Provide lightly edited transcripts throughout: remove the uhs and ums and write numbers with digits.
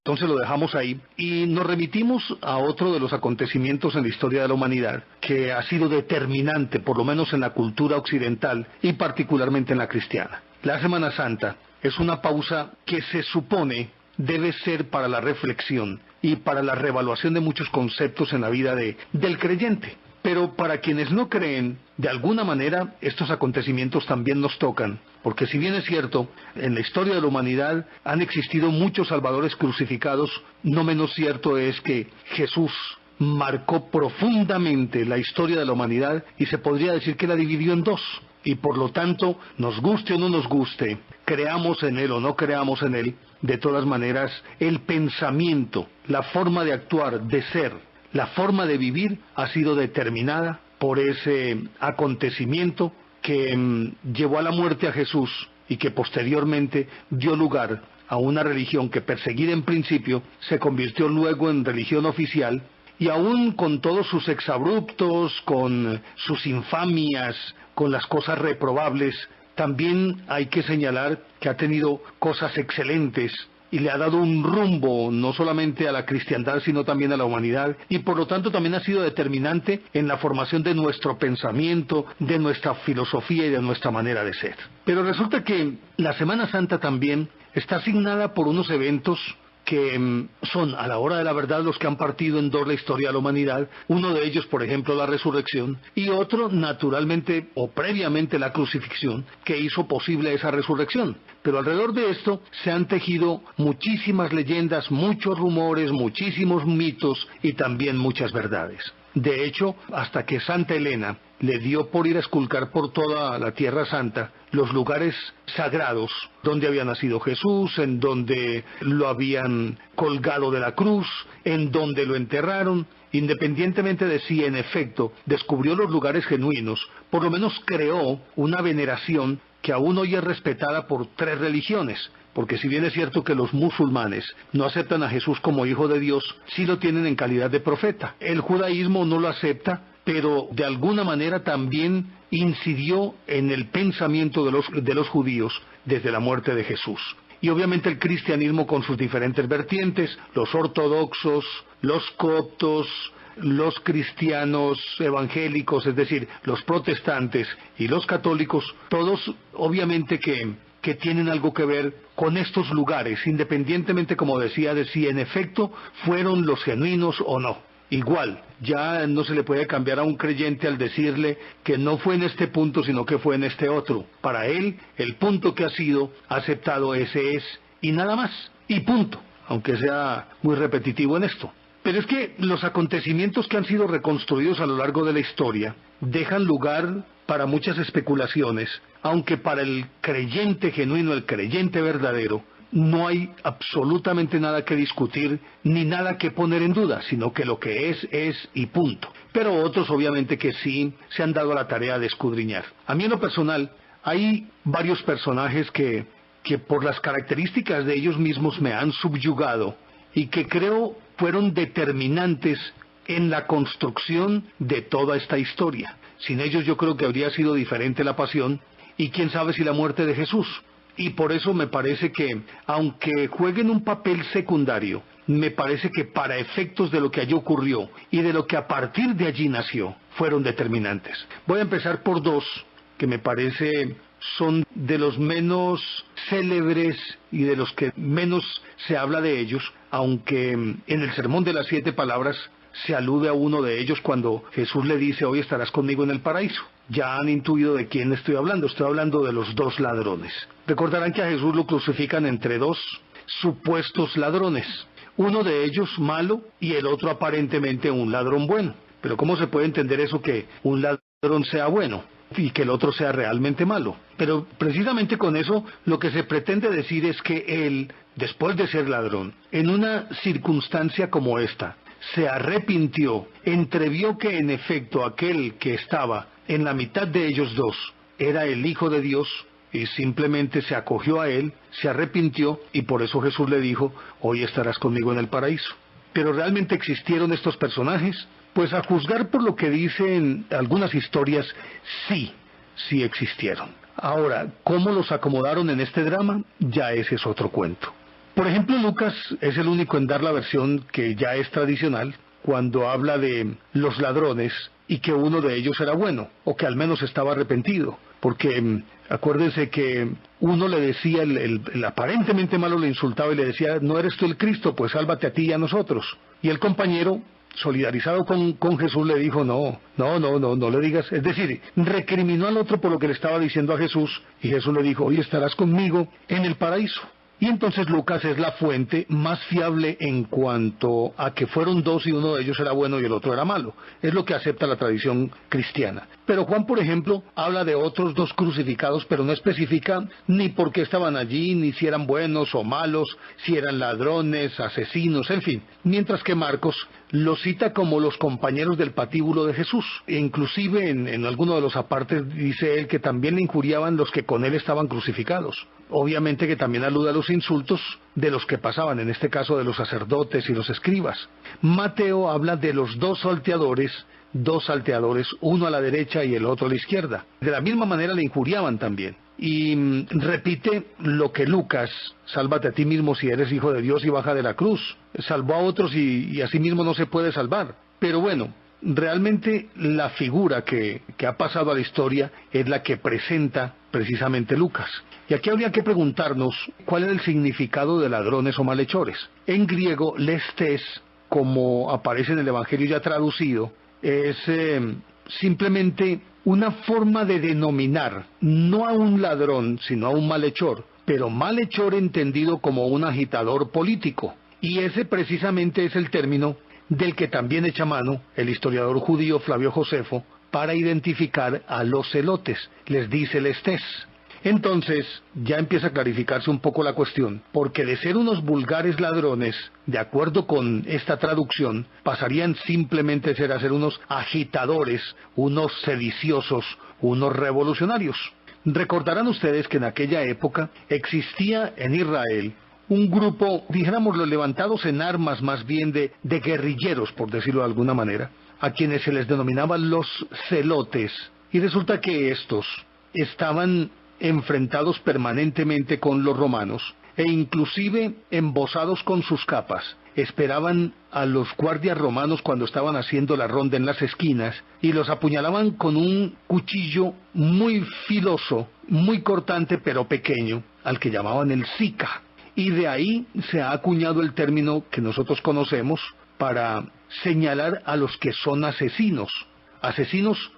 Entonces lo dejamos ahí y nos remitimos a otro de los acontecimientos en la historia de la humanidad que ha sido determinante, por lo menos en la cultura occidental y particularmente en la cristiana. La Semana Santa es una pausa que se supone debe ser para la reflexión y para la reevaluación de muchos conceptos en la vida del creyente. Pero para quienes no creen, de alguna manera estos acontecimientos también nos tocan, porque si bien es cierto, en la historia de la humanidad han existido muchos salvadores crucificados, no menos cierto es que Jesús marcó profundamente la historia de la humanidad y se podría decir que la dividió en dos. Y por lo tanto, nos guste o no nos guste, creamos en Él o no creamos en Él, de todas maneras, el pensamiento, la forma de actuar, de ser, la forma de vivir ha sido determinada por ese acontecimiento que llevó a la muerte a Jesús y que posteriormente dio lugar a una religión que, perseguida en principio, se convirtió luego en religión oficial, y aún con todos sus exabruptos, con sus infamias, con las cosas reprobables, también hay que señalar que ha tenido cosas excelentes y le ha dado un rumbo no solamente a la cristiandad sino también a la humanidad, y por lo tanto también ha sido determinante en la formación de nuestro pensamiento, de nuestra filosofía y de nuestra manera de ser. Pero resulta que la Semana Santa también está asignada por unos eventos que son a la hora de la verdad los que han partido en dos la historia de la humanidad, uno de ellos por ejemplo la resurrección y otro naturalmente o previamente la crucifixión que hizo posible esa resurrección. Pero alrededor de esto se han tejido muchísimas leyendas, muchos rumores, muchísimos mitos y también muchas verdades. De hecho, hasta que Santa Elena le dio por ir a esculcar por toda la Tierra Santa los lugares sagrados donde había nacido Jesús, en donde lo habían colgado de la cruz, en donde lo enterraron, independientemente de si en efecto descubrió los lugares genuinos, por lo menos creó una veneración que aún hoy es respetada por tres religiones. Porque si bien es cierto que los musulmanes no aceptan a Jesús como hijo de Dios, sí lo tienen en calidad de profeta. El judaísmo no lo acepta, pero de alguna manera también incidió en el pensamiento de los judíos desde la muerte de Jesús. Y obviamente el cristianismo con sus diferentes vertientes, los ortodoxos, los coptos, los cristianos evangélicos, es decir, los protestantes y los católicos, todos obviamente que tienen algo que ver con estos lugares, independientemente, como decía, de si en efecto fueron los genuinos o no. Igual, ya no se le puede cambiar a un creyente al decirle que no fue en este punto, sino que fue en este otro. Para él, el punto que ha sido aceptado ese es, y nada más, y punto, aunque sea muy repetitivo en esto. Pero es que los acontecimientos que han sido reconstruidos a lo largo de la historia dejan lugar para muchas especulaciones, aunque para el creyente genuino, el creyente verdadero, no hay absolutamente nada que discutir ni nada que poner en duda, sino que lo que es y punto. Pero otros obviamente que sí se han dado a la tarea de escudriñar. A mí en lo personal hay varios personajes que por las características de ellos mismos me han subyugado y que creo fueron determinantes en la construcción de toda esta historia. Sin ellos yo creo que habría sido diferente la pasión y quién sabe si la muerte de Jesús. Y por eso me parece que, aunque jueguen un papel secundario, me parece que para efectos de lo que allí ocurrió y de lo que a partir de allí nació, fueron determinantes. Voy a empezar por dos que me parece son de los menos célebres y de los que menos se habla de ellos, aunque en el Sermón de las 7 Palabras se alude a uno de ellos cuando Jesús le dice: hoy estarás conmigo en el paraíso. Ya han intuido de quién estoy hablando de los dos ladrones. Recordarán que a Jesús lo crucifican entre dos supuestos ladrones, uno de ellos malo y el otro aparentemente un ladrón bueno. Pero ¿cómo se puede entender eso, que un ladrón sea bueno y que el otro sea realmente malo? Pero precisamente con eso lo que se pretende decir es que él, después de ser ladrón, en una circunstancia como esta, se arrepintió, entrevió que en efecto aquel que estaba en la mitad de ellos dos era el Hijo de Dios, y simplemente se acogió a él, se arrepintió, y por eso Jesús le dijo: hoy estarás conmigo en el paraíso. ¿Pero realmente existieron estos personajes? Pues a juzgar por lo que dicen algunas historias, sí existieron. Ahora, ¿cómo los acomodaron en este drama? Ya ese es otro cuento. Por ejemplo, Lucas es el único en dar la versión que ya es tradicional, cuando habla de los ladrones y que uno de ellos era bueno, o que al menos estaba arrepentido. Porque acuérdense que uno le decía, el aparentemente malo le insultaba y le decía, no eres tú el Cristo, pues sálvate a ti y a nosotros. Y el compañero, solidarizado con Jesús, le dijo, no le digas. Es decir, recriminó al otro por lo que le estaba diciendo a Jesús, y Jesús le dijo, hoy estarás conmigo en el paraíso. Y entonces Lucas es la fuente más fiable en cuanto a que fueron dos y uno de ellos era bueno y el otro era malo. Es lo que acepta la tradición cristiana. Pero Juan, por ejemplo, habla de otros dos crucificados, pero no especifica ni por qué estaban allí, ni si eran buenos o malos, si eran ladrones, asesinos, en fin. Mientras que Marcos los cita como los compañeros del patíbulo de Jesús. E inclusive en alguno de los apartes dice él que también le injuriaban los que con él estaban crucificados. Obviamente que también alude a los insultos de los que pasaban, en este caso de los sacerdotes y los escribas. Mateo habla de los dos salteadores, uno a la derecha y el otro a la izquierda. De la misma manera le injuriaban también. Y repite lo que Lucas, sálvate a ti mismo si eres hijo de Dios y baja de la cruz. Salvó a otros y a sí mismo no se puede salvar. Pero bueno, realmente la figura que ha pasado a la historia es la que presenta precisamente Lucas. Y aquí habría que preguntarnos cuál es el significado de ladrones o malhechores. En griego, lestes, como aparece en el Evangelio ya traducido, es simplemente una forma de denominar no a un ladrón, sino a un malhechor, pero malhechor entendido como un agitador político. Y ese precisamente es el término del que también echa mano el historiador judío Flavio Josefo para identificar a los celotes, les dice lestes. Entonces ya empieza a clarificarse un poco la cuestión, porque de ser unos vulgares ladrones, de acuerdo con esta traducción, pasarían simplemente a ser unos agitadores, unos sediciosos, unos revolucionarios. Recordarán ustedes que en aquella época existía en Israel un grupo, dijéramoslo, levantados en armas más bien de guerrilleros, por decirlo de alguna manera, a quienes se les denominaban los celotes, y resulta que estos estaban enfrentados permanentemente con los romanos e inclusive embozados con sus capas. Esperaban a los guardias romanos cuando estaban haciendo la ronda en las esquinas y los apuñalaban con un cuchillo muy filoso, muy cortante pero pequeño, al que llamaban el sica. Y de ahí se ha acuñado el término que nosotros conocemos para señalar a los que son asesinos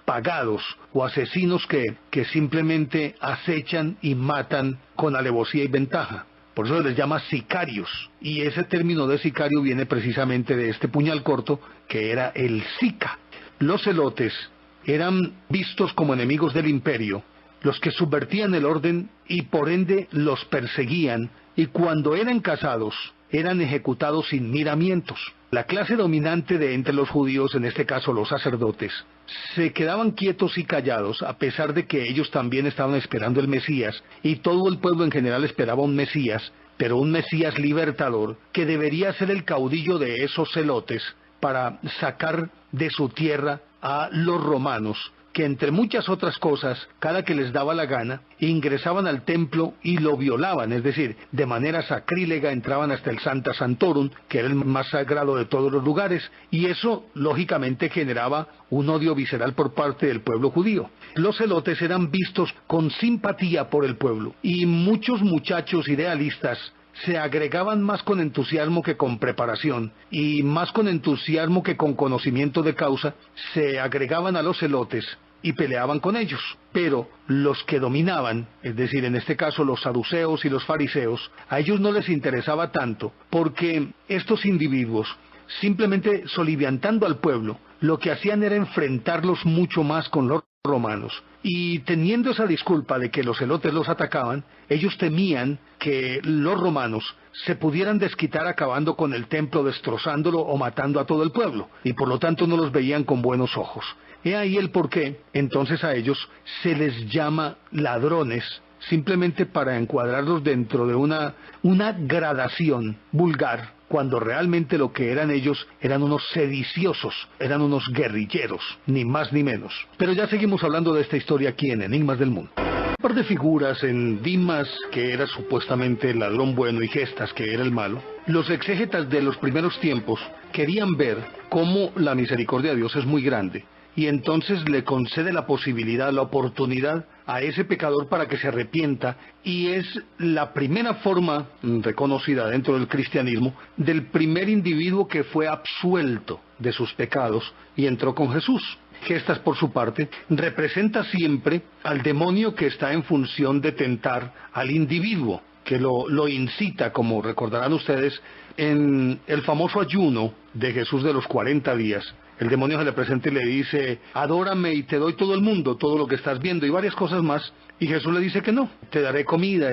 pagados o asesinos que simplemente acechan y matan con alevosía y ventaja. Por eso se les llama sicarios. Y ese término de sicario viene precisamente de este puñal corto que era el sica. Los celotes eran vistos como enemigos del imperio, los que subvertían el orden y por ende los perseguían, y cuando eran cazados eran ejecutados sin miramientos. La clase dominante de entre los judíos, en este caso los sacerdotes, se quedaban quietos y callados a pesar de que ellos también estaban esperando el Mesías, y todo el pueblo en general esperaba un Mesías, pero un Mesías libertador que debería ser el caudillo de esos celotes para sacar de su tierra a los romanos, que entre muchas otras cosas, cada que les daba la gana, ingresaban al templo y lo violaban, es decir, de manera sacrílega entraban hasta el Sancta Sanctorum, que era el más sagrado de todos los lugares, y eso lógicamente generaba un odio visceral por parte del pueblo judío. Los celotes eran vistos con simpatía por el pueblo, y muchos muchachos idealistas se agregaban más con entusiasmo que con preparación, y más con entusiasmo que con conocimiento de causa, se agregaban a los celotes y peleaban con ellos. Pero los que dominaban, es decir, en este caso los saduceos y los fariseos, a ellos no les interesaba tanto, porque estos individuos, simplemente soliviantando al pueblo, lo que hacían era enfrentarlos mucho más con los romanos. Y teniendo esa disculpa de que los celotes los atacaban, ellos temían que los romanos se pudieran desquitar acabando con el templo, destrozándolo o matando a todo el pueblo, y por lo tanto no los veían con buenos ojos. He ahí el porqué, entonces a ellos se les llama ladrones, simplemente para encuadrarlos dentro de una gradación vulgar, cuando realmente lo que eran ellos eran unos sediciosos, eran unos guerrilleros, ni más ni menos. Pero ya seguimos hablando de esta historia aquí en Enigmas del Mundo. par de figuras, en Dimas, que era supuestamente el ladrón bueno, y Gestas, que era el malo, los exégetas de los primeros tiempos querían ver cómo la misericordia de Dios es muy grande, y entonces le concede la posibilidad, la oportunidad a ese pecador para que se arrepienta, y es la primera forma reconocida dentro del cristianismo del primer individuo que fue absuelto de sus pecados y entró con Jesús. Gestas, por su parte, representa siempre al demonio que está en función de tentar al individuo, que lo incita, como recordarán ustedes, en el famoso ayuno de Jesús de los 40 días. El demonio se le presenta y le dice: adórame y te doy todo el mundo, todo lo que estás viendo, y varias cosas más. Y Jesús le dice que no, te daré comida,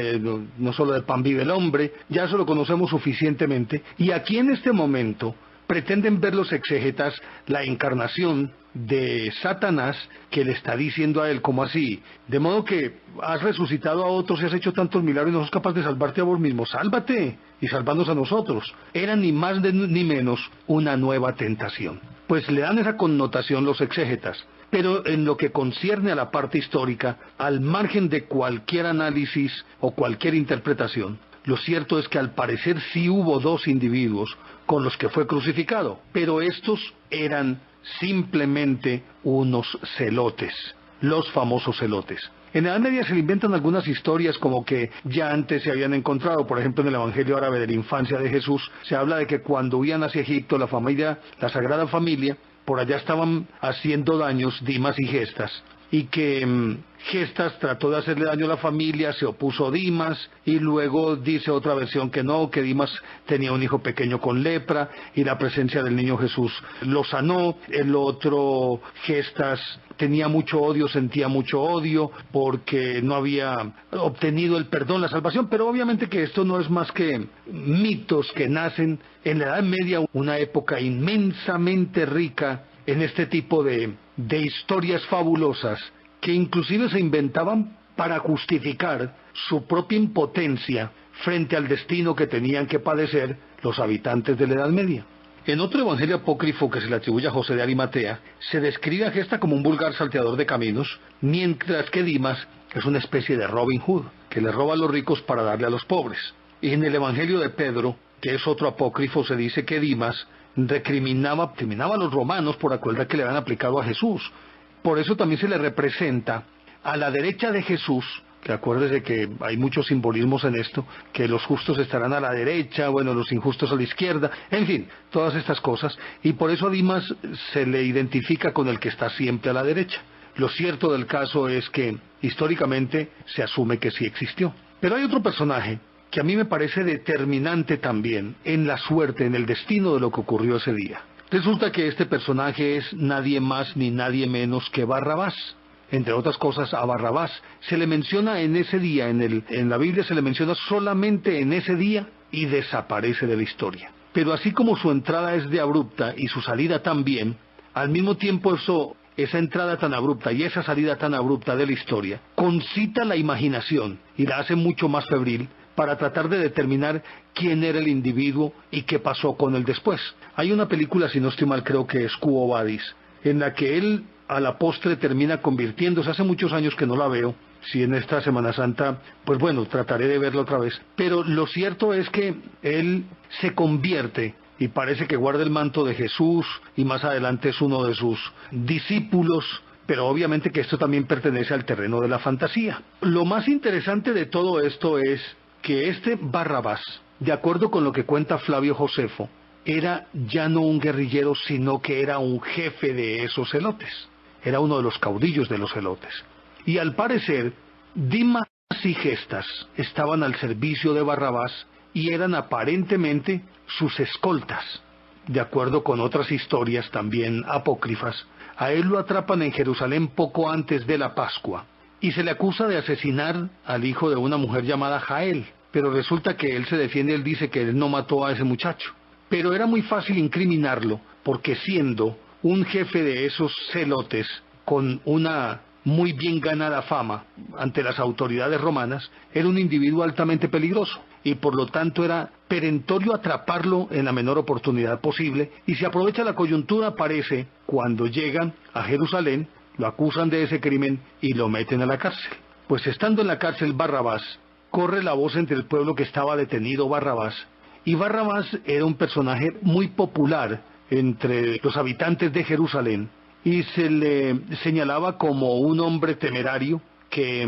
no solo de pan vive el hombre, ya eso lo conocemos suficientemente. Y aquí en este momento pretenden ver los exégetas la encarnación de Satanás, que le está diciendo a él: ¿cómo así? De modo que has resucitado a otros y has hecho tantos milagros y no sos capaz de salvarte a vos mismo. Sálvate y salvándonos a nosotros. Era ni más ni menos una nueva tentación. Pues le dan esa connotación los exégetas. Pero en lo que concierne a la parte histórica, al margen de cualquier análisis o cualquier interpretación, lo cierto es que al parecer sí hubo dos individuos con los que fue crucificado, pero estos eran simplemente unos celotes, los famosos celotes. En la Edad Media se le inventan algunas historias como que ya antes se habían encontrado. Por ejemplo, en el Evangelio árabe de la infancia de Jesús se habla de que cuando huían hacia Egipto, la Sagrada Familia, por allá estaban haciendo daños Dimas y Gestas, y que Gestas trató de hacerle daño a la familia, se opuso Dimas, y luego dice otra versión que no, que Dimas tenía un hijo pequeño con lepra, y la presencia del niño Jesús lo sanó. El otro, Gestas, tenía mucho odio, sentía mucho odio, porque no había obtenido el perdón, la salvación. Pero obviamente que esto no es más que mitos que nacen en la Edad Media, una época inmensamente rica en este tipo de historias fabulosas, que inclusive se inventaban para justificar su propia impotencia frente al destino que tenían que padecer los habitantes de la Edad Media. En otro evangelio apócrifo que se le atribuye a José de Arimatea, se describe a Gesta como un vulgar salteador de caminos, mientras que Dimas es una especie de Robin Hood, que le roba a los ricos para darle a los pobres. Y en el evangelio de Pedro, que es otro apócrifo, se dice que Dimas recriminaba a los romanos por la crueldad que le habían aplicado a Jesús. Por eso también se le representa a la derecha de Jesús, que acuérdese que hay muchos simbolismos en esto, que los justos estarán a la derecha, bueno, los injustos a la izquierda, en fin, todas estas cosas, y por eso a Dimas se le identifica con el que está siempre a la derecha. Lo cierto del caso es que históricamente se asume que sí existió. Pero hay otro personaje que a mí me parece determinante también en la suerte, en el destino de lo que ocurrió ese día. Resulta que este personaje es nadie más ni nadie menos que Barrabás. Entre otras cosas, a Barrabás se le menciona en ese día, en la Biblia se le menciona solamente en ese día y desaparece de la historia. Pero así como su entrada es de abrupta y su salida también, al mismo tiempo esa entrada tan abrupta y esa salida tan abrupta de la historia concita la imaginación y la hace mucho más febril para tratar de determinar quién era el individuo y qué pasó con él después. Hay una película, si no estoy mal, creo que es Quo Vadis, en la que él a la postre termina convirtiéndose. Hace muchos años que no la veo. Si en esta Semana Santa, pues bueno, trataré de verla otra vez. Pero lo cierto es que él se convierte y parece que guarda el manto de Jesús y más adelante es uno de sus discípulos. Pero obviamente que esto también pertenece al terreno de la fantasía. Lo más interesante de todo esto es que este Barrabás, de acuerdo con lo que cuenta Flavio Josefo, era ya no un guerrillero, sino que era un jefe de esos celotes. Era uno de los caudillos de los celotes. Y al parecer, Dimas y Gestas estaban al servicio de Barrabás y eran aparentemente sus escoltas. De acuerdo con otras historias también apócrifas, a él lo atrapan en Jerusalén poco antes de la Pascua y se le acusa de asesinar al hijo de una mujer llamada Jael. Pero resulta que él se defiende, él dice que él no mató a ese muchacho. Pero era muy fácil incriminarlo, porque siendo un jefe de esos celotes con una muy bien ganada fama ante las autoridades romanas, era un individuo altamente peligroso, y por lo tanto era perentorio atraparlo en la menor oportunidad posible, y se aprovecha la coyuntura, parece, cuando llegan a Jerusalén, lo acusan de ese crimen y lo meten a la cárcel. Pues estando en la cárcel Barrabás, corre la voz entre el pueblo que estaba detenido Barrabás, y Barrabás era un personaje muy popular entre los habitantes de Jerusalén, y se le señalaba como un hombre temerario que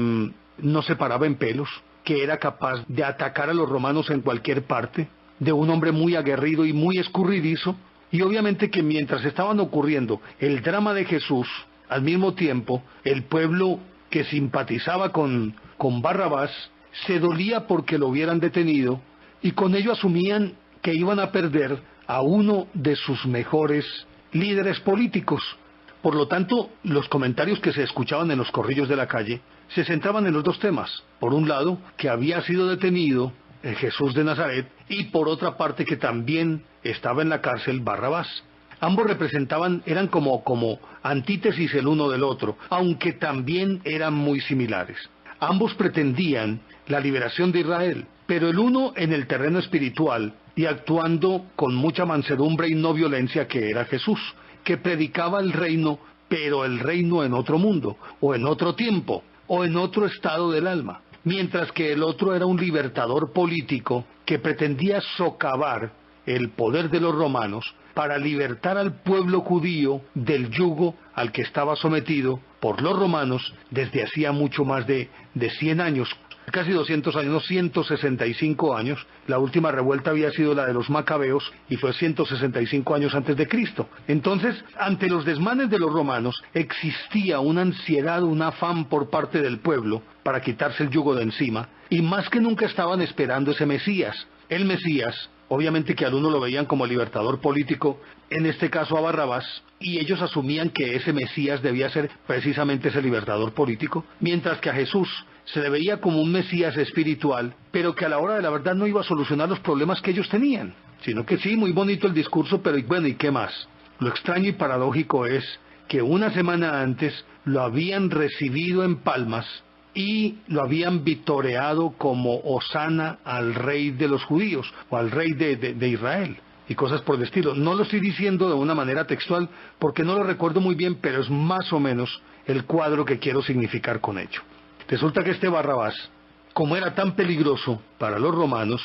no se paraba en pelos, que era capaz de atacar a los romanos en cualquier parte, de un hombre muy aguerrido y muy escurridizo, y obviamente que mientras estaban ocurriendo el drama de Jesús, al mismo tiempo el pueblo que simpatizaba con Barrabás se dolía porque lo hubieran detenido, y con ello asumían que iban a perder a uno de sus mejores líderes políticos. Por lo tanto, los comentarios que se escuchaban en los corrillos de la calle se centraban en los dos temas. Por un lado, que había sido detenido Jesús de Nazaret, y por otra parte que también estaba en la cárcel Barrabás. Ambos eran como antítesis el uno del otro, aunque también eran muy similares. Ambos pretendían la liberación de Israel, pero el uno en el terreno espiritual y actuando con mucha mansedumbre y no violencia, que era Jesús, que predicaba el reino, pero el reino en otro mundo, o en otro tiempo, o en otro estado del alma. Mientras que el otro era un libertador político que pretendía socavar el poder de los romanos para libertar al pueblo judío del yugo al que estaba sometido por los romanos desde hacía mucho más de 100 años, casi 200 años, no, 165 años. La última revuelta había sido la de los macabeos y fue 165 años antes de Cristo. Entonces, ante los desmanes de los romanos, existía una ansiedad, un afán por parte del pueblo para quitarse el yugo de encima, y más que nunca estaban esperando ese Mesías. El Mesías, obviamente que al uno lo veían como libertador político, en este caso a Barrabás, y ellos asumían que ese Mesías debía ser precisamente ese libertador político, mientras que a Jesús se le veía como un Mesías espiritual, pero que a la hora de la verdad no iba a solucionar los problemas que ellos tenían, sino que sí, muy bonito el discurso, pero bueno, ¿y qué más? Lo extraño y paradójico es que una semana antes lo habían recibido en palmas y lo habían vitoreado como hosana al rey de los judíos, o al rey de Israel, y cosas por el estilo. No lo estoy diciendo de una manera textual, porque no lo recuerdo muy bien, pero es más o menos el cuadro que quiero significar con ello. Resulta que este Barrabás, como era tan peligroso para los romanos,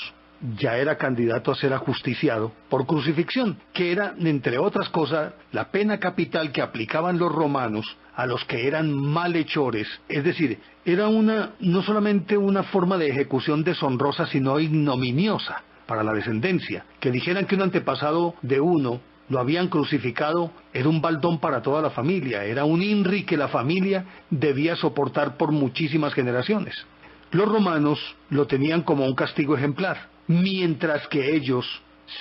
ya era candidato a ser ajusticiado por crucifixión, que era, entre otras cosas, la pena capital que aplicaban los romanos a los que eran malhechores. Es decir, era no solamente una forma de ejecución deshonrosa, sino ignominiosa para la descendencia. Que dijeran que un antepasado de uno lo habían crucificado era un baldón para toda la familia, era un INRI que la familia debía soportar por muchísimas generaciones. Los romanos lo tenían como un castigo ejemplar, mientras que ellos,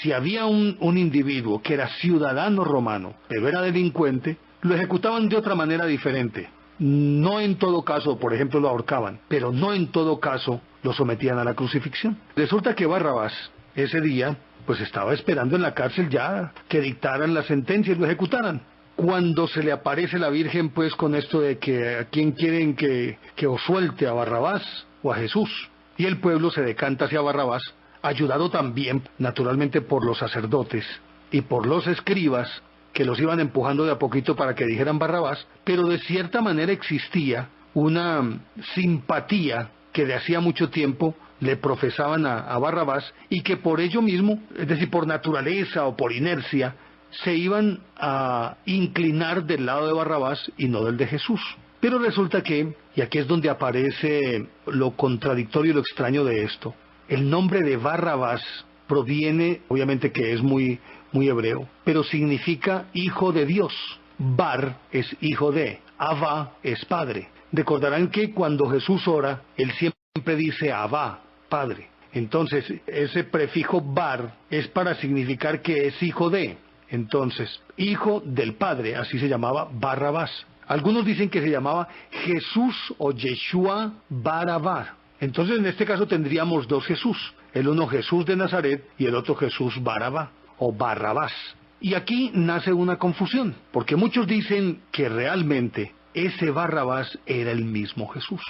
si había un individuo que era ciudadano romano, pero era delincuente, lo ejecutaban de otra manera diferente. No en todo caso, por ejemplo, lo ahorcaban, pero no en todo caso lo sometían a la crucifixión. Resulta que Barrabás, ese día, pues estaba esperando en la cárcel ya que dictaran la sentencia y lo ejecutaran. Cuando se le aparece la Virgen, pues, con esto de que a quién quieren que os suelte, a Barrabás o a Jesús, y el pueblo se decanta hacia Barrabás, ayudado también, naturalmente, por los sacerdotes y por los escribas, que los iban empujando de a poquito para que dijeran Barrabás, pero de cierta manera existía una simpatía que de hacía mucho tiempo le profesaban a Barrabás, y que por ello mismo, es decir, por naturaleza o por inercia, se iban a inclinar del lado de Barrabás y no del de Jesús. Pero resulta que, y aquí es donde aparece lo contradictorio y lo extraño de esto, el nombre de Barrabás proviene, obviamente que es muy hebreo, pero significa hijo de Dios. Bar es hijo de, Abba es padre. Recordarán que cuando Jesús ora, él siempre dice Abba, padre. Entonces, ese prefijo bar es para significar que es hijo de. Entonces, hijo del padre, así se llamaba Barrabás. Algunos dicen que se llamaba Jesús o Yeshua Barabá. Entonces, en este caso tendríamos dos Jesús, el uno Jesús de Nazaret y el otro Jesús Barabá o Barrabás. Y aquí nace una confusión, porque muchos dicen que realmente ese Barrabás era el mismo Jesús,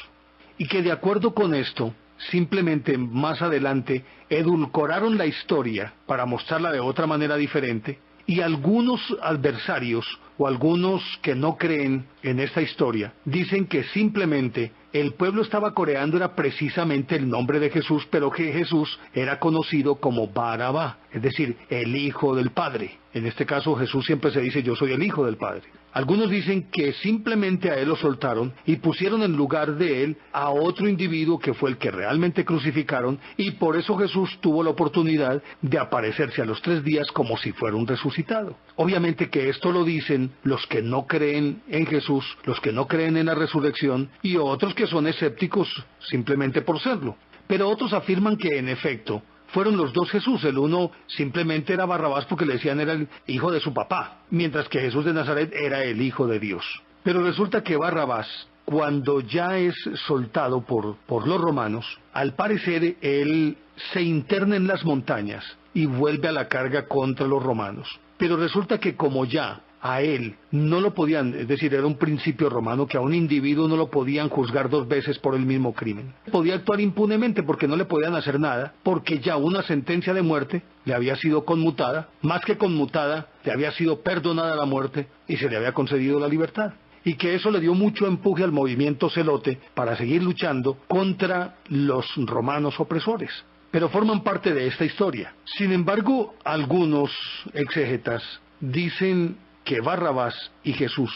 y que de acuerdo con esto, simplemente más adelante edulcoraron la historia para mostrarla de otra manera diferente, y algunos adversarios o algunos que no creen en esta historia dicen que simplemente el pueblo estaba coreando era precisamente el nombre de Jesús, pero que Jesús era conocido como Barabá, es decir, el Hijo del Padre. En este caso Jesús siempre se dice yo soy el Hijo del Padre. Algunos dicen que simplemente a él lo soltaron y pusieron en lugar de él a otro individuo que fue el que realmente crucificaron, y por eso Jesús tuvo la oportunidad de aparecerse a los 3 días como si fuera un resucitado. Obviamente que esto lo dicen los que no creen en Jesús, los que no creen en la resurrección, y otros que son escépticos simplemente por serlo. Pero otros afirman que en efecto fueron los dos Jesús. El uno simplemente era Barrabás porque le decían era el hijo de su papá, mientras que Jesús de Nazaret era el Hijo de Dios. Pero resulta que Barrabás, cuando ya es soltado por los romanos, al parecer él se interna en las montañas y vuelve a la carga contra los romanos. Pero resulta que como ya a él no lo podían, es decir, era un principio romano que a un individuo no lo podían juzgar 2 veces por el mismo crimen. Podía actuar impunemente porque no le podían hacer nada, porque ya una sentencia de muerte le había sido conmutada, más que conmutada, le había sido perdonada la muerte y se le había concedido la libertad. Y que eso le dio mucho empuje al movimiento celote para seguir luchando contra los romanos opresores. Pero forman parte de esta historia. Sin embargo, algunos exégetas dicen que Barrabás y Jesús,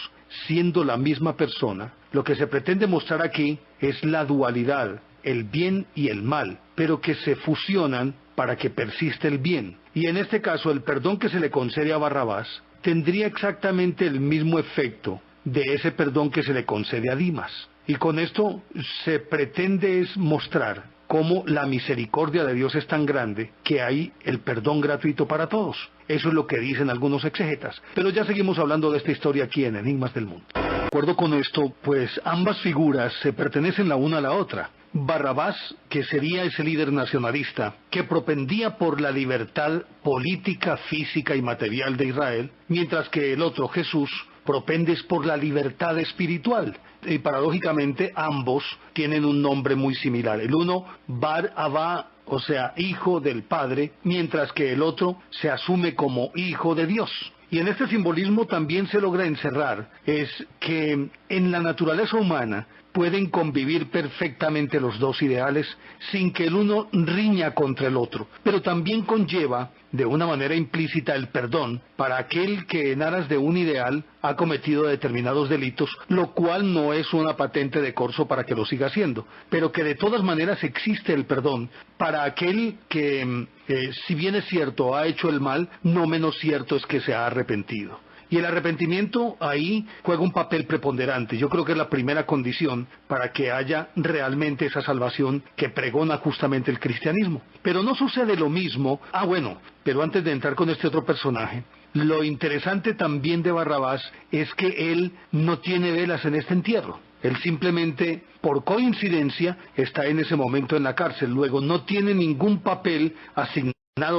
siendo la misma persona, lo que se pretende mostrar aquí es la dualidad, el bien y el mal, pero que se fusionan para que persista el bien. Y en este caso, el perdón que se le concede a Barrabás tendría exactamente el mismo efecto de ese perdón que se le concede a Dimas. Y con esto se pretende es mostrar cómo la misericordia de Dios es tan grande que hay el perdón gratuito para todos. Eso es lo que dicen algunos exégetas. Pero ya seguimos hablando de esta historia aquí en Enigmas del Mundo. De acuerdo con esto, pues ambas figuras se pertenecen la una a la otra. Barrabás, que sería ese líder nacionalista, que propendía por la libertad política, física y material de Israel, mientras que el otro, Jesús, propende por la libertad espiritual. Y paradójicamente ambos tienen un nombre muy similar. El uno, Bar-Abá, o sea, hijo del Padre, mientras que el otro se asume como hijo de Dios. Y en este simbolismo también se logra encerrar es que en la naturaleza humana pueden convivir perfectamente los dos ideales sin que el uno riña contra el otro, pero también conlleva de una manera implícita el perdón para aquel que en aras de un ideal ha cometido determinados delitos, lo cual no es una patente de corso para que lo siga haciendo, pero que de todas maneras existe el perdón para aquel que, si bien es cierto, ha hecho el mal, no menos cierto es que se ha arrepentido. Y el arrepentimiento ahí juega un papel preponderante. Yo creo que es la primera condición para que haya realmente esa salvación que pregona justamente el cristianismo. Pero no sucede lo mismo. Pero antes de entrar con este otro personaje, lo interesante también de Barrabás es que él no tiene velas en este entierro. Él simplemente, por coincidencia, está en ese momento en la cárcel. Luego no tiene ningún papel asignado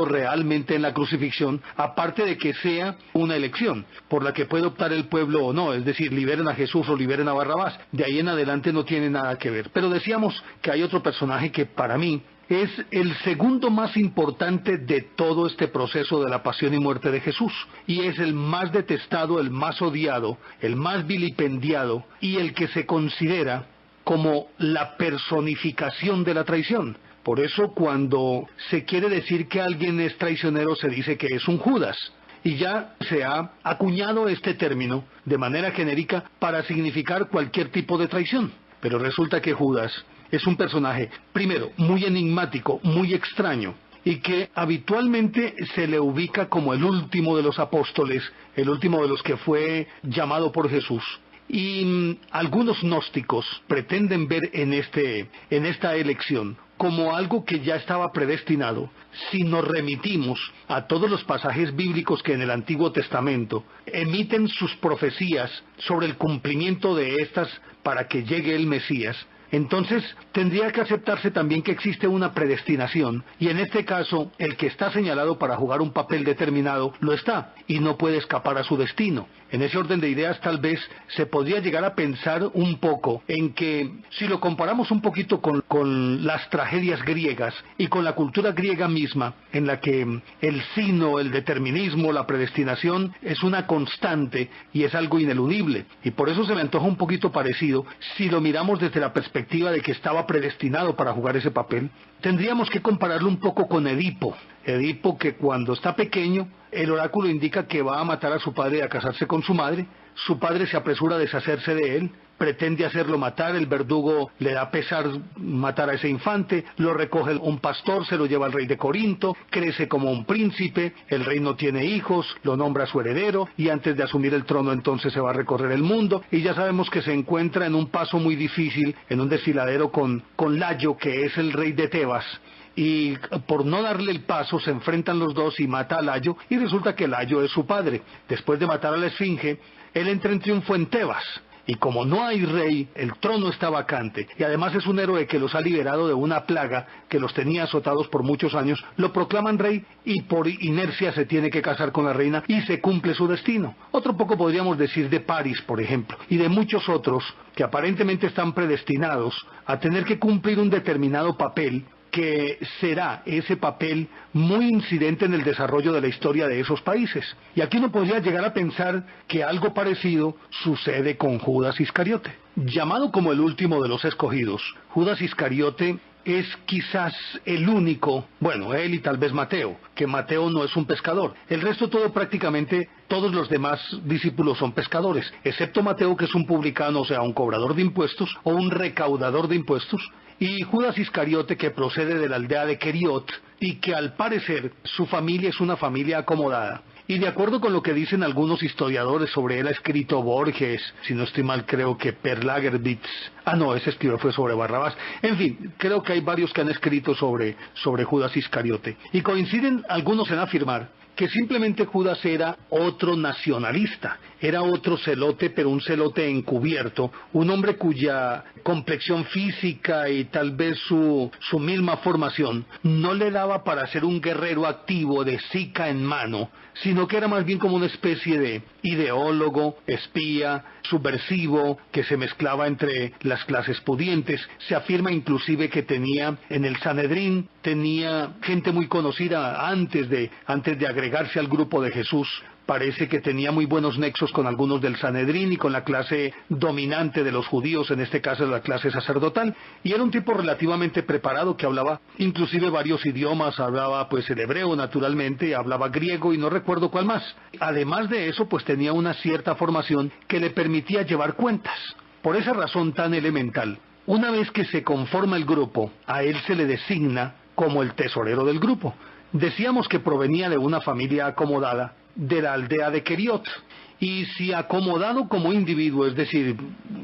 realmente en la crucifixión, aparte de que sea una elección por la que puede optar el pueblo o no, es decir, liberen a Jesús o liberen a Barrabás. De ahí en adelante no tiene nada que ver. Pero decíamos que hay otro personaje que para mí es el segundo más importante de todo este proceso de la pasión y muerte de Jesús, y es el más detestado, el más odiado, el más vilipendiado y el que se considera como la personificación de la traición. Por eso cuando se quiere decir que alguien es traicionero se dice que es un Judas. Y ya se ha acuñado este término de manera genérica para significar cualquier tipo de traición. Pero resulta que Judas es un personaje, primero, muy enigmático, muy extraño, y que habitualmente se le ubica como el último de los apóstoles, el último de los que fue llamado por Jesús. Y algunos gnósticos pretenden ver en esta elección como algo que ya estaba predestinado. Si nos remitimos a todos los pasajes bíblicos que en el Antiguo Testamento emiten sus profecías sobre el cumplimiento de estas para que llegue el Mesías, entonces tendría que aceptarse también que existe una predestinación, y en este caso el que está señalado para jugar un papel determinado lo está, y no puede escapar a su destino. En ese orden de ideas tal vez se podría llegar a pensar un poco en que si lo comparamos un poquito con las tragedias griegas y con la cultura griega misma, en la que el sino, el determinismo, la predestinación es una constante y es algo ineludible, y por eso se me antoja un poquito parecido si lo miramos desde la perspectiva perspectiva de que estaba predestinado para jugar ese papel, tendríamos que compararlo un poco con Edipo. Edipo, que cuando está pequeño, el oráculo indica que va a matar a su padre y a casarse con su madre. Su padre se apresura a deshacerse de él, pretende hacerlo matar, el verdugo le da pesar matar a ese infante, lo recoge un pastor, se lo lleva al rey de Corinto, crece como un príncipe, el rey no tiene hijos, lo nombra su heredero, y antes de asumir el trono entonces se va a recorrer el mundo, y ya sabemos que se encuentra en un paso muy difícil, en un desfiladero con Layo, que es el rey de Tebas, y por no darle el paso se enfrentan los dos y mata a Layo, y resulta que Layo es su padre. Después de matar a la esfinge, él entra en triunfo en Tebas, y como no hay rey, el trono está vacante, y además es un héroe que los ha liberado de una plaga que los tenía azotados por muchos años, lo proclaman rey y por inercia se tiene que casar con la reina y se cumple su destino. Otro poco podríamos decir de París, por ejemplo, y de muchos otros que aparentemente están predestinados a tener que cumplir un determinado papel, que será ese papel muy incidente en el desarrollo de la historia de esos países. Y aquí uno podría llegar a pensar que algo parecido sucede con Judas Iscariote. Llamado como el último de los escogidos, Judas Iscariote es quizás el único, bueno, él y tal vez Mateo, que Mateo no es un pescador. El resto prácticamente todos los demás discípulos son pescadores, excepto Mateo, que es un publicano, o sea, un cobrador de impuestos o un recaudador de impuestos, y Judas Iscariote, que procede de la aldea de Queriot y que al parecer su familia es una familia acomodada. Y de acuerdo con lo que dicen algunos historiadores, sobre él ha escrito Borges, si no estoy mal creo que Per Lagerwitz, ese escritor fue sobre Barrabás. En fin, creo que hay varios que han escrito sobre Judas Iscariote. Y coinciden algunos en afirmar que simplemente Judas era otro nacionalista, era otro celote, pero un celote encubierto, un hombre cuya complexión física y tal vez su misma formación no le daba para ser un guerrero activo de sica en mano, sino que era más bien como una especie de ideólogo, espía, subversivo, que se mezclaba entre las clases pudientes. Se afirma inclusive que tenía en el Sanedrín, tenía gente muy conocida antes de agregarse al grupo de Jesús. Parece que tenía muy buenos nexos con algunos del Sanedrín y con la clase dominante de los judíos, en este caso la clase sacerdotal, y era un tipo relativamente preparado que hablaba inclusive varios idiomas, hablaba pues el hebreo naturalmente, hablaba griego y no recuerdo cuál más. Además de eso, pues tenía una cierta formación que le permitía llevar cuentas. Por esa razón tan elemental, una vez que se conforma el grupo, a él se le designa como el tesorero del grupo. Decíamos que provenía de una familia acomodada, de la aldea de Queriot, y si acomodado como individuo, es decir,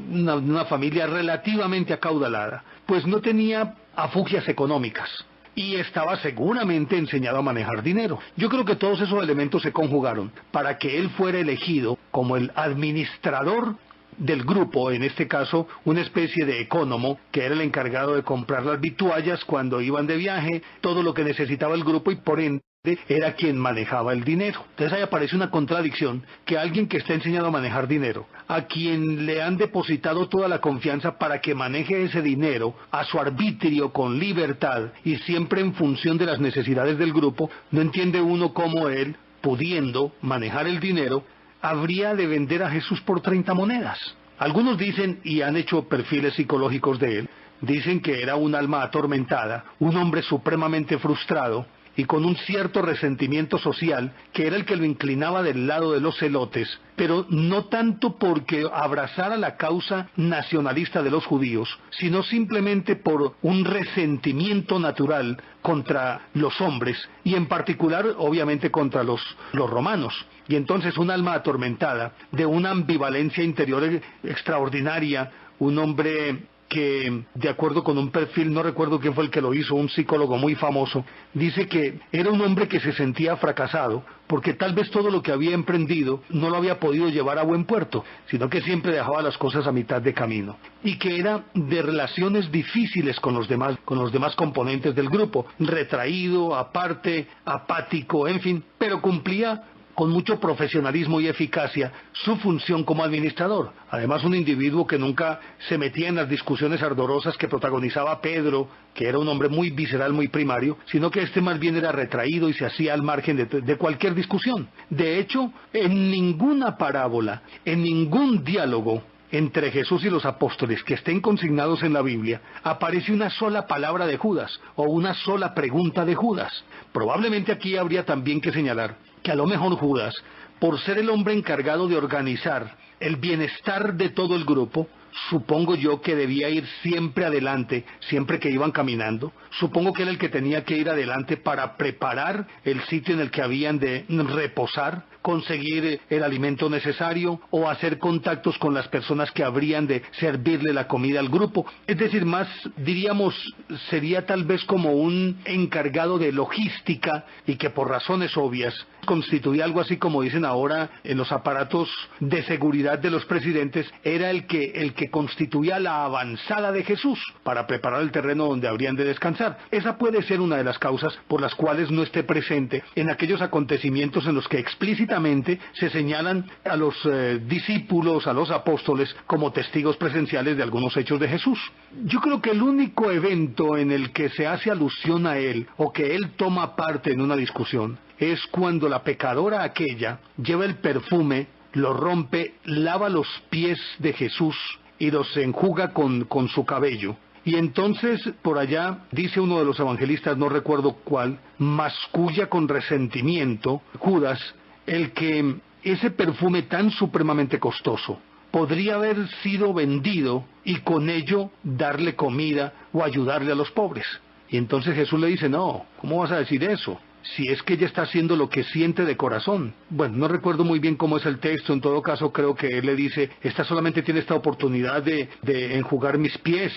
una familia relativamente acaudalada, pues no tenía afugias económicas y estaba seguramente enseñado a manejar dinero. Yo creo que todos esos elementos se conjugaron para que él fuera elegido como el administrador del grupo, en este caso una especie de ecónomo, que era el encargado de comprar las vituallas cuando iban de viaje, todo lo que necesitaba el grupo, y por ende era quien manejaba el dinero. Entonces ahí aparece una contradicción, que alguien que está enseñado a manejar dinero, a quien le han depositado toda la confianza para que maneje ese dinero a su arbitrio con libertad y siempre en función de las necesidades del grupo, no entiende uno cómo él, pudiendo manejar el dinero, habría de vender a Jesús por 30 monedas. Algunos dicen, y han hecho perfiles psicológicos de él, dicen que era un alma atormentada, un hombre supremamente frustrado y con un cierto resentimiento social, que era el que lo inclinaba del lado de los celotes, pero no tanto porque abrazara la causa nacionalista de los judíos, sino simplemente por un resentimiento natural contra los hombres, y en particular obviamente contra los romanos. Y entonces un alma atormentada, de una ambivalencia interior extraordinaria, un hombre que, de acuerdo con un perfil, no recuerdo quién fue el que lo hizo, un psicólogo muy famoso, dice que era un hombre que se sentía fracasado, porque tal vez todo lo que había emprendido no lo había podido llevar a buen puerto, sino que siempre dejaba las cosas a mitad de camino, y que era de relaciones difíciles con los demás componentes del grupo, retraído, aparte, apático, en fin, pero cumplía con mucho profesionalismo y eficacia su función como administrador. Además, un individuo que nunca se metía en las discusiones ardorosas que protagonizaba Pedro, que era un hombre muy visceral, muy primario, sino que este más bien era retraído y se hacía al margen de cualquier discusión. De hecho, en ninguna parábola, en ningún diálogo entre Jesús y los apóstoles que estén consignados en la Biblia, aparece una sola palabra de Judas o una sola pregunta de Judas. Probablemente aquí habría también que señalar que a lo mejor Judas, por ser el hombre encargado de organizar el bienestar de todo el grupo, supongo yo que debía ir siempre adelante, siempre que iban caminando. Supongo que era el que tenía que ir adelante para preparar el sitio en el que habían de reposar, conseguir el alimento necesario o hacer contactos con las personas que habrían de servirle la comida al grupo. Es decir, más diríamos, sería tal vez como un encargado de logística y que por razones obvias constituía algo así como dicen ahora en los aparatos de seguridad de los presidentes, era el que constituía la avanzada de Jesús para preparar el terreno donde habrían de descansar. Esa puede ser una de las causas por las cuales no esté presente en aquellos acontecimientos en los que explícitamente se señalan a los discípulos, a los apóstoles, como testigos presenciales de algunos hechos de Jesús. Yo creo que el único evento en el que se hace alusión a él, o que él toma parte en una discusión, es cuando la pecadora aquella lleva el perfume, lo rompe, lava los pies de Jesús y los enjuga con su cabello. Y entonces por allá dice uno de los evangelistas, no recuerdo cuál, masculla con resentimiento Judas el que ese perfume tan supremamente costoso podría haber sido vendido y con ello darle comida o ayudarle a los pobres. Y entonces Jesús le dice, no, ¿cómo vas a decir eso? Si es que ella está haciendo lo que siente de corazón. Bueno, no recuerdo muy bien cómo es el texto, en todo caso creo que él le dice, esta solamente tiene esta oportunidad de enjugar mis pies,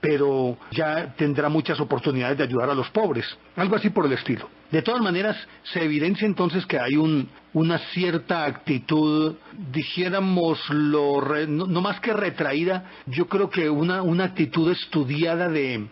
pero ya tendrá muchas oportunidades de ayudar a los pobres, algo así por el estilo. De todas maneras, se evidencia entonces que hay una cierta actitud, dijéramos, no más que retraída, yo creo que una actitud estudiada de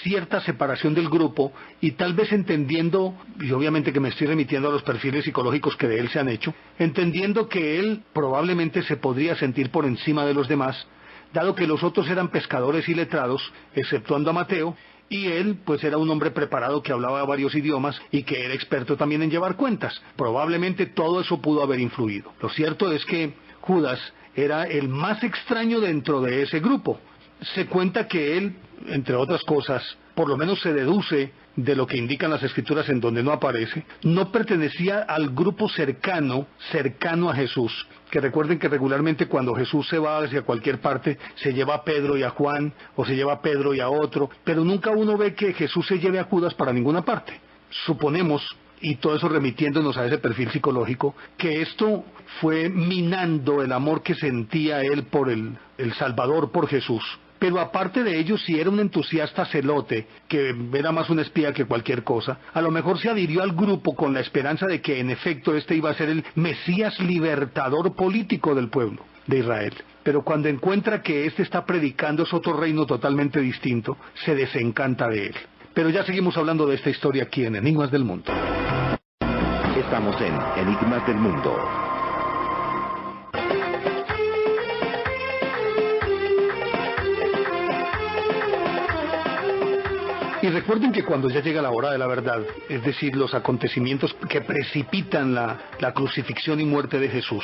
cierta separación del grupo, y tal vez entendiendo, y obviamente que me estoy remitiendo a los perfiles psicológicos que de él se han hecho, entendiendo que él probablemente se podría sentir por encima de los demás, dado que los otros eran pescadores y letrados, exceptuando a Mateo, y él pues era un hombre preparado que hablaba varios idiomas y que era experto también en llevar cuentas. Probablemente todo eso pudo haber influido. Lo cierto es que Judas era el más extraño dentro de ese grupo. Se cuenta que él, entre otras cosas, por lo menos se deduce de lo que indican las escrituras en donde no aparece, no pertenecía al grupo cercano a Jesús, que recuerden que regularmente cuando Jesús se va hacia cualquier parte, se lleva a Pedro y a Juan, o se lleva a Pedro y a otro, pero nunca uno ve que Jesús se lleve a Judas para ninguna parte. Suponemos, y todo eso remitiéndonos a ese perfil psicológico, que esto fue minando el amor que sentía él por el Salvador, por Jesús. Pero aparte de ello, si era un entusiasta celote, que era más un espía que cualquier cosa, a lo mejor se adhirió al grupo con la esperanza de que en efecto este iba a ser el Mesías libertador político del pueblo de Israel. Pero cuando encuentra que este está predicando es otro reino totalmente distinto, se desencanta de él. Pero ya seguimos hablando de esta historia aquí en Enigmas del Mundo. Estamos en Enigmas del Mundo. Y recuerden que cuando ya llega la hora de la verdad, es decir, los acontecimientos que precipitan la crucifixión y muerte de Jesús,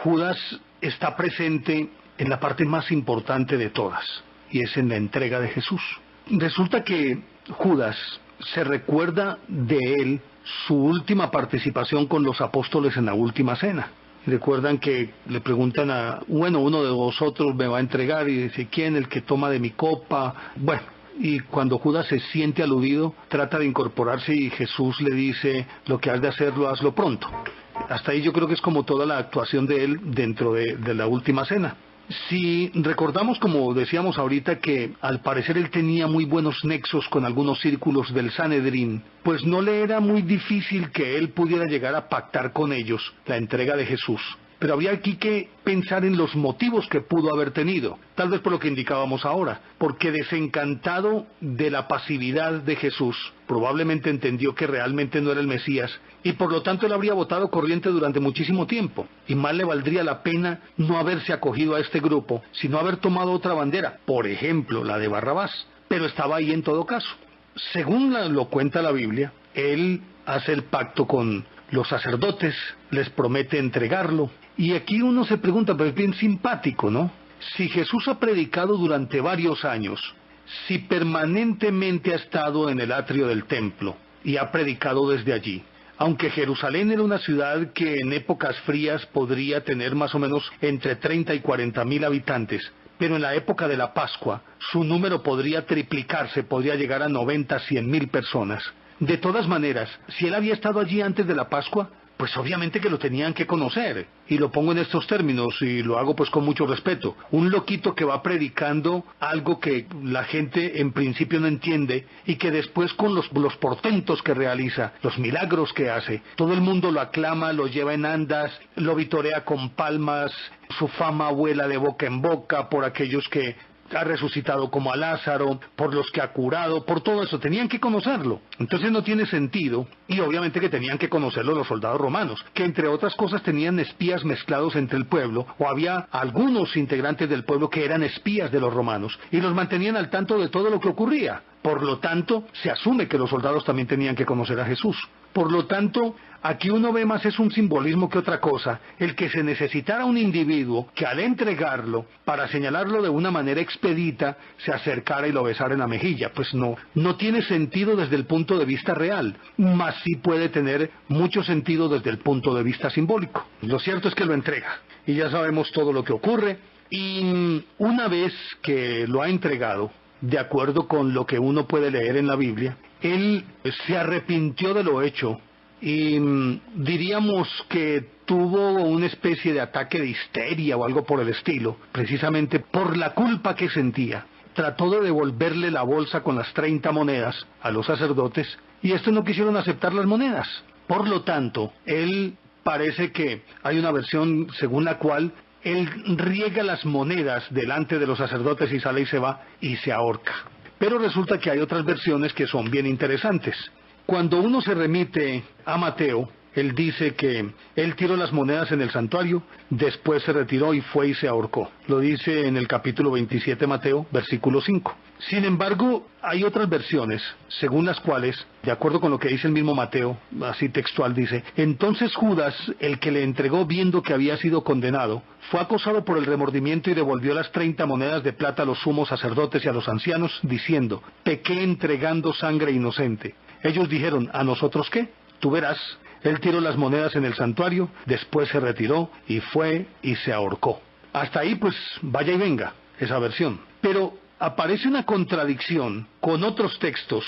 Judas está presente en la parte más importante de todas, y es en la entrega de Jesús. Resulta que Judas se recuerda de él su última participación con los apóstoles en la última cena. Recuerdan que le preguntan uno de vosotros me va a entregar, y dice, ¿quién? El que toma de mi copa. Bueno, y cuando Judas se siente aludido, trata de incorporarse y Jesús le dice, lo que has de hacerlo, hazlo pronto. Hasta ahí yo creo que es como toda la actuación de él dentro de la última cena. Si recordamos, como decíamos ahorita, que al parecer él tenía muy buenos nexos con algunos círculos del Sanedrín, pues no le era muy difícil que él pudiera llegar a pactar con ellos la entrega de Jesús. Pero habría aquí que pensar en los motivos que pudo haber tenido, tal vez por lo que indicábamos ahora, porque desencantado de la pasividad de Jesús, probablemente entendió que realmente no era el Mesías, y por lo tanto él habría votado corriente durante muchísimo tiempo, y más le valdría la pena no haberse acogido a este grupo, sino haber tomado otra bandera, por ejemplo la de Barrabás, pero estaba ahí en todo caso. Según lo cuenta la Biblia, él hace el pacto con los sacerdotes, les promete entregarlo. Y aquí uno se pregunta, pues es bien simpático, ¿no? Si Jesús ha predicado durante varios años, si permanentemente ha estado en el atrio del templo y ha predicado desde allí, aunque Jerusalén era una ciudad que en épocas frías podría tener más o menos entre 30 y 40 mil habitantes, pero en la época de la Pascua su número podría triplicarse, podría llegar a 90, 100 mil personas. De todas maneras, si él había estado allí antes de la Pascua, pues obviamente que lo tenían que conocer. Y lo pongo en estos términos y lo hago pues con mucho respeto. Un loquito que va predicando algo que la gente en principio no entiende y que después con los portentos que realiza, los milagros que hace, todo el mundo lo aclama, lo lleva en andas, lo vitorea con palmas, su fama vuela de boca en boca por aquellos que ha resucitado como a Lázaro, por los que ha curado, por todo eso, tenían que conocerlo. Entonces no tiene sentido, y obviamente que tenían que conocerlo los soldados romanos, que entre otras cosas tenían espías mezclados entre el pueblo, o había algunos integrantes del pueblo que eran espías de los romanos, y los mantenían al tanto de todo lo que ocurría. Por lo tanto, se asume que los soldados también tenían que conocer a Jesús. Por lo tanto, aquí uno ve más es un simbolismo que otra cosa, el que se necesitara un individuo que al entregarlo, para señalarlo de una manera expedita, se acercara y lo besara en la mejilla. Pues no tiene sentido desde el punto de vista real, mas sí puede tener mucho sentido desde el punto de vista simbólico. Lo cierto es que lo entrega, y ya sabemos todo lo que ocurre, y una vez que lo ha entregado, de acuerdo con lo que uno puede leer en la Biblia, él se arrepintió de lo hecho y diríamos que tuvo una especie de ataque de histeria o algo por el estilo, precisamente por la culpa que sentía. Trató de devolverle la bolsa con las 30 monedas a los sacerdotes y estos no quisieron aceptar las monedas. Por lo tanto, él parece que hay una versión según la cual él riega las monedas delante de los sacerdotes y sale y se va y se ahorca. Pero resulta que hay otras versiones que son bien interesantes. Cuando uno se remite a Mateo, él dice que él tiró las monedas en el santuario, después se retiró y fue y se ahorcó. Lo dice en el capítulo 27 Mateo, versículo 5. Sin embargo, hay otras versiones, según las cuales, de acuerdo con lo que dice el mismo Mateo, así textual dice: entonces Judas, el que le entregó viendo que había sido condenado, fue acosado por el remordimiento y devolvió las 30 monedas de plata a los sumos sacerdotes y a los ancianos, diciendo: pequé entregando sangre inocente. Ellos dijeron: ¿a nosotros qué? Tú verás. Él tiró las monedas en el santuario, después se retiró y fue y se ahorcó. Hasta ahí pues vaya y venga esa versión. Pero aparece una contradicción con otros textos.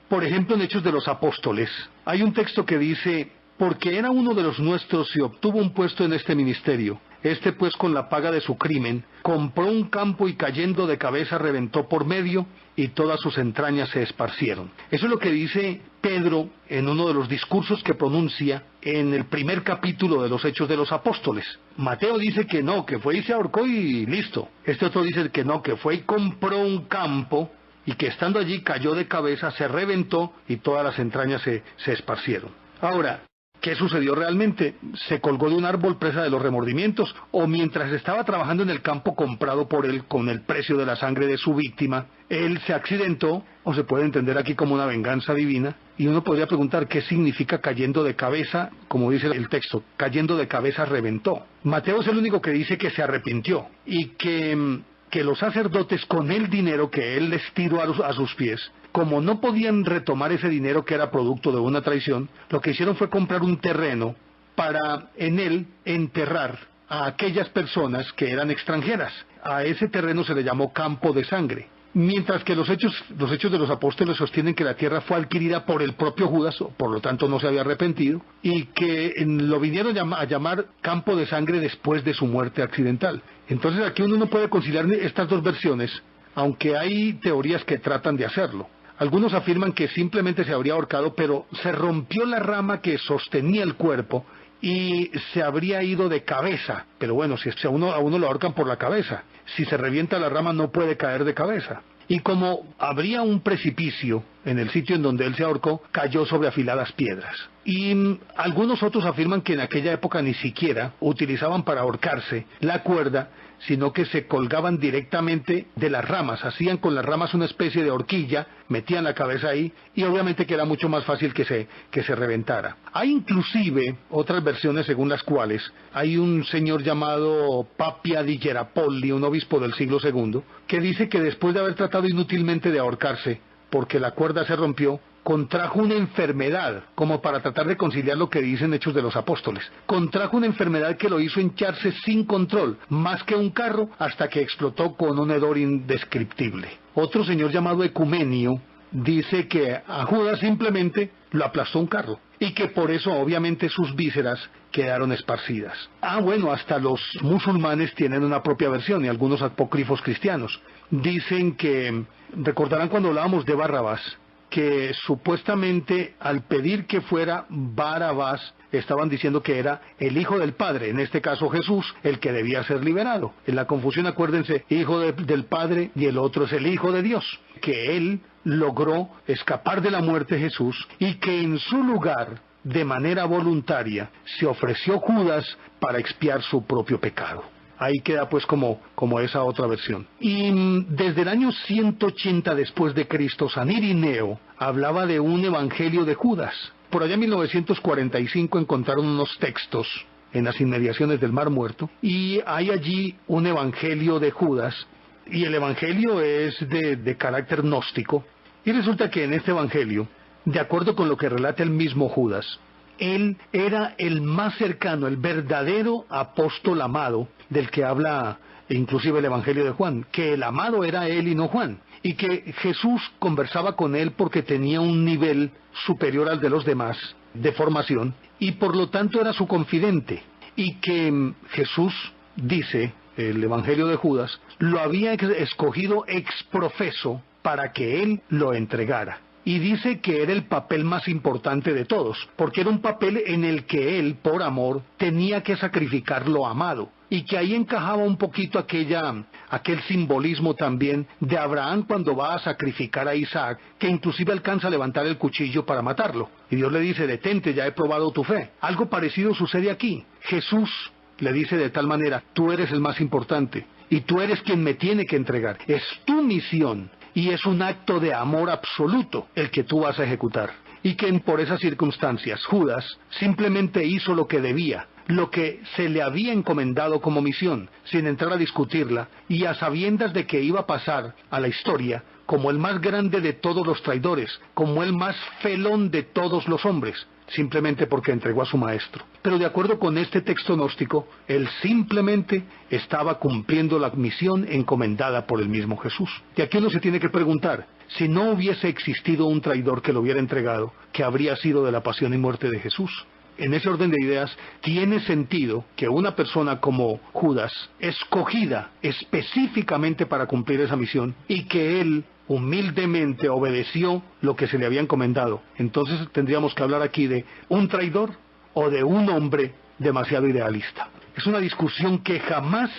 Por ejemplo, en Hechos de los Apóstoles hay un texto que dice: porque era uno de los nuestros y obtuvo un puesto en este ministerio. Este pues con la paga de su crimen compró un campo y cayendo de cabeza reventó por medio y todas sus entrañas se esparcieron. Eso es lo que dice Pedro en uno de los discursos que pronuncia en el primer capítulo de los Hechos de los Apóstoles. Mateo dice que no, que fue y se ahorcó y listo. Este otro dice que no, que fue y compró un campo y que estando allí cayó de cabeza, se reventó y todas las entrañas se esparcieron. Ahora, ¿qué sucedió realmente? ¿Se colgó de un árbol presa de los remordimientos? ¿O mientras estaba trabajando en el campo comprado por él con el precio de la sangre de su víctima, él se accidentó? ¿O se puede entender aquí como una venganza divina? Y uno podría preguntar, ¿qué significa cayendo de cabeza? Como dice el texto, cayendo de cabeza reventó. Mateo es el único que dice que se arrepintió y que los sacerdotes con el dinero que él les tiró a sus pies, como no podían retomar ese dinero que era producto de una traición, lo que hicieron fue comprar un terreno para en él enterrar a aquellas personas que eran extranjeras. A ese terreno se le llamó campo de sangre. Mientras que los hechos de los apóstoles sostienen que la tierra fue adquirida por el propio Judas, por lo tanto no se había arrepentido, y que lo vinieron a llamar campo de sangre después de su muerte accidental. Entonces aquí uno no puede conciliar estas dos versiones, aunque hay teorías que tratan de hacerlo. Algunos afirman que simplemente se habría ahorcado, pero se rompió la rama que sostenía el cuerpo y se habría ido de cabeza. Pero bueno, si a uno lo ahorcan por la cabeza, si se revienta la rama no puede caer de cabeza. Y como habría un precipicio en el sitio en donde él se ahorcó, cayó sobre afiladas piedras. Y algunos otros afirman que en aquella época ni siquiera utilizaban para ahorcarse la cuerda, sino que se colgaban directamente de las ramas, hacían con las ramas una especie de horquilla, metían la cabeza ahí y obviamente que era mucho más fácil que se reventara. Hay inclusive otras versiones según las cuales hay un señor llamado Papia di Gerapolli, un obispo del siglo II, que dice que después de haber tratado inútilmente de ahorcarse, porque la cuerda se rompió, contrajo una enfermedad, como para tratar de conciliar lo que dicen Hechos de los Apóstoles. Contrajo una enfermedad que lo hizo hincharse sin control, más que un carro, hasta que explotó con un hedor indescriptible. Otro señor llamado Ecumenio dice que a Judas simplemente lo aplastó un carro, y que por eso obviamente sus vísceras quedaron esparcidas. Bueno, hasta los musulmanes tienen una propia versión, y algunos apócrifos cristianos. Dicen que, recordarán cuando hablábamos de Barrabás, que supuestamente al pedir que fuera Barabás, estaban diciendo que era el hijo del Padre, en este caso Jesús, el que debía ser liberado. En la confusión, acuérdense, hijo del Padre y el otro es el Hijo de Dios, que él logró escapar de la muerte Jesús y que en su lugar, de manera voluntaria, se ofreció Judas para expiar su propio pecado. Ahí queda pues como esa otra versión. Y desde el año 180 después de Cristo, San Irineo hablaba de un evangelio de Judas. Por allá en 1945 encontraron unos textos en las inmediaciones del Mar Muerto, y hay allí un evangelio de Judas, y el evangelio es de carácter gnóstico, y resulta que en este evangelio, de acuerdo con lo que relata el mismo Judas, él era el más cercano, el verdadero apóstol amado, del que habla inclusive el Evangelio de Juan, que el amado era él y no Juan, y que Jesús conversaba con él porque tenía un nivel superior al de los demás de formación, y por lo tanto era su confidente, y que Jesús, dice el Evangelio de Judas, lo había escogido ex profeso para que él lo entregara. Y dice que era el papel más importante de todos, porque era un papel en el que él, por amor, tenía que sacrificar lo amado, y que ahí encajaba un poquito aquel simbolismo también de Abraham cuando va a sacrificar a Isaac, que inclusive alcanza a levantar el cuchillo para matarlo, y Dios le dice: detente, ya he probado tu fe. Algo parecido sucede aquí. Jesús le dice de tal manera: tú eres el más importante, y tú eres quien me tiene que entregar, es tu misión. Y es un acto de amor absoluto el que tú vas a ejecutar. Y que por esas circunstancias Judas simplemente hizo lo que debía, lo que se le había encomendado como misión, sin entrar a discutirla, y a sabiendas de que iba a pasar a la historia como el más grande de todos los traidores, como el más felón de todos los hombres, simplemente porque entregó a su maestro. Pero de acuerdo con este texto gnóstico, él simplemente estaba cumpliendo la misión encomendada por el mismo Jesús. Y aquí uno se tiene que preguntar, si no hubiese existido un traidor que lo hubiera entregado, ¿qué habría sido de la pasión y muerte de Jesús? En ese orden de ideas, tiene sentido que una persona como Judas, escogida específicamente para cumplir esa misión, y que él humildemente obedeció lo que se le había encomendado. Entonces tendríamos que hablar aquí de un traidor o de un hombre demasiado idealista. Es una discusión que jamás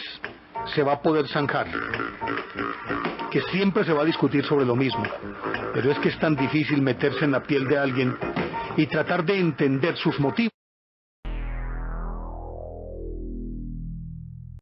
se va a poder zanjar, que siempre se va a discutir sobre lo mismo, pero es que es tan difícil meterse en la piel de alguien y tratar de entender sus motivos.